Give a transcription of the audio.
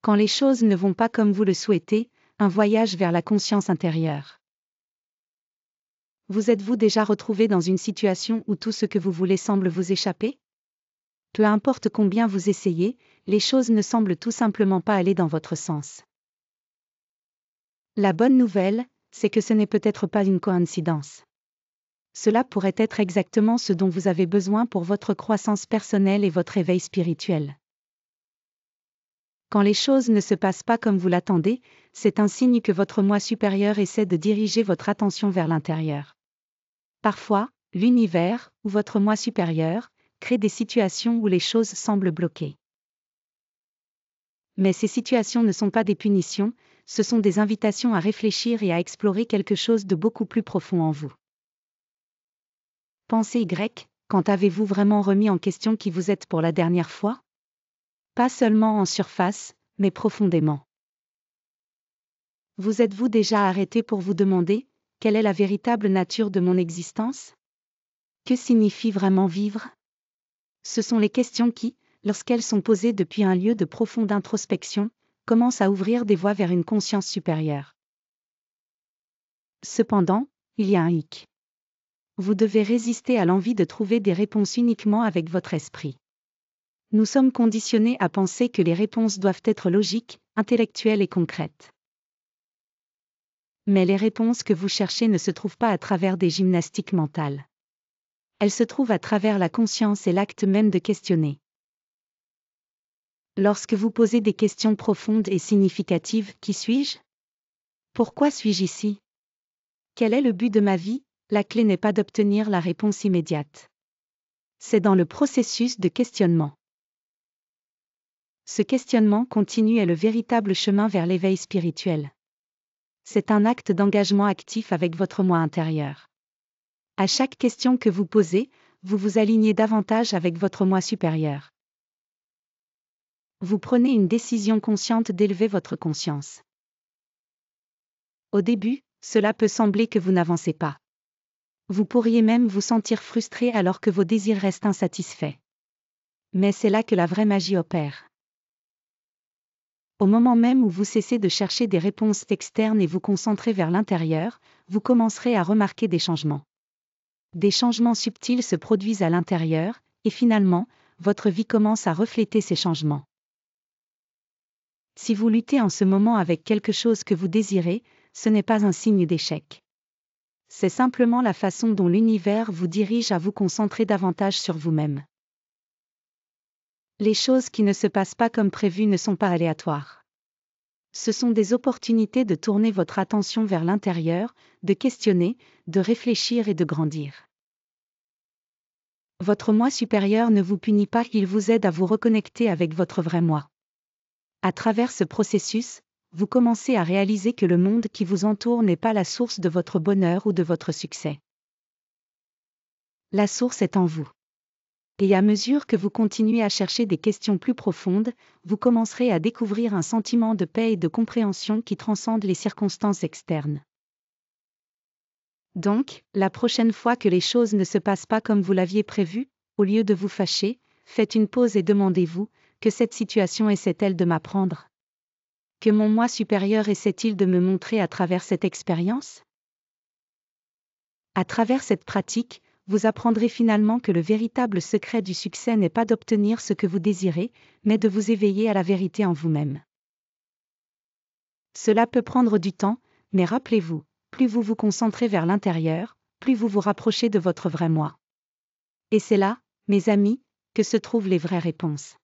Quand les choses ne vont pas comme vous le souhaitez, un voyage vers la conscience intérieure. Vous êtes-vous déjà retrouvé dans une situation où tout ce que vous voulez semble vous échapper? Peu importe combien vous essayez, les choses ne semblent tout simplement pas aller dans votre sens. La bonne nouvelle, c'est que ce n'est peut-être pas une coïncidence. Cela pourrait être exactement ce dont vous avez besoin pour votre croissance personnelle et votre éveil spirituel. Quand les choses ne se passent pas comme vous l'attendez, c'est un signe que votre moi supérieur essaie de diriger votre attention vers l'intérieur. Parfois, l'univers, ou votre moi supérieur, crée des situations où les choses semblent bloquées. Mais ces situations ne sont pas des punitions, ce sont des invitations à réfléchir et à explorer quelque chose de beaucoup plus profond en vous. Pensée Y, quand avez-vous vraiment remis en question qui vous êtes pour la dernière fois? Pas seulement en surface, mais profondément. Vous êtes-vous déjà arrêté pour vous demander, quelle est la véritable nature de mon existence? Que signifie vraiment vivre? Ce sont les questions qui, lorsqu'elles sont posées depuis un lieu de profonde introspection, commencent à ouvrir des voies vers une conscience supérieure. Cependant, il y a un hic. Vous devez résister à l'envie de trouver des réponses uniquement avec votre esprit. Nous sommes conditionnés à penser que les réponses doivent être logiques, intellectuelles et concrètes. Mais les réponses que vous cherchez ne se trouvent pas à travers des gymnastiques mentales. Elles se trouvent à travers la conscience et l'acte même de questionner. Lorsque vous posez des questions profondes et significatives, qui suis-je? Pourquoi suis-je ici? Quel est le but de ma vie? La clé n'est pas d'obtenir la réponse immédiate. C'est dans le processus de questionnement. Ce questionnement continu est le véritable chemin vers l'éveil spirituel. C'est un acte d'engagement actif avec votre moi intérieur. À chaque question que vous posez, vous vous alignez davantage avec votre moi supérieur. Vous prenez une décision consciente d'élever votre conscience. Au début, cela peut sembler que vous n'avancez pas. Vous pourriez même vous sentir frustré alors que vos désirs restent insatisfaits. Mais c'est là que la vraie magie opère. Au moment même où vous cessez de chercher des réponses externes et vous concentrez vers l'intérieur, vous commencerez à remarquer des changements. Des changements subtils se produisent à l'intérieur, et finalement, votre vie commence à refléter ces changements. Si vous luttez en ce moment avec quelque chose que vous désirez, ce n'est pas un signe d'échec. C'est simplement la façon dont l'univers vous dirige à vous concentrer davantage sur vous-même. Les choses qui ne se passent pas comme prévu ne sont pas aléatoires. Ce sont des opportunités de tourner votre attention vers l'intérieur, de questionner, de réfléchir et de grandir. Votre moi supérieur ne vous punit pas, il vous aide à vous reconnecter avec votre vrai moi. À travers ce processus, vous commencez à réaliser que le monde qui vous entoure n'est pas la source de votre bonheur ou de votre succès. La source est en vous. Et à mesure que vous continuez à chercher des questions plus profondes, vous commencerez à découvrir un sentiment de paix et de compréhension qui transcende les circonstances externes. Donc, la prochaine fois que les choses ne se passent pas comme vous l'aviez prévu, au lieu de vous fâcher, faites une pause et demandez-vous, que cette situation essaie-t-elle de m'apprendre? Que mon moi supérieur essaie-t-il de me montrer à travers cette expérience? À travers cette pratique, vous apprendrez finalement que le véritable secret du succès n'est pas d'obtenir ce que vous désirez, mais de vous éveiller à la vérité en vous-même. Cela peut prendre du temps, mais rappelez-vous, plus vous vous concentrez vers l'intérieur, plus vous vous rapprochez de votre vrai moi. Et c'est là, mes amis, que se trouvent les vraies réponses.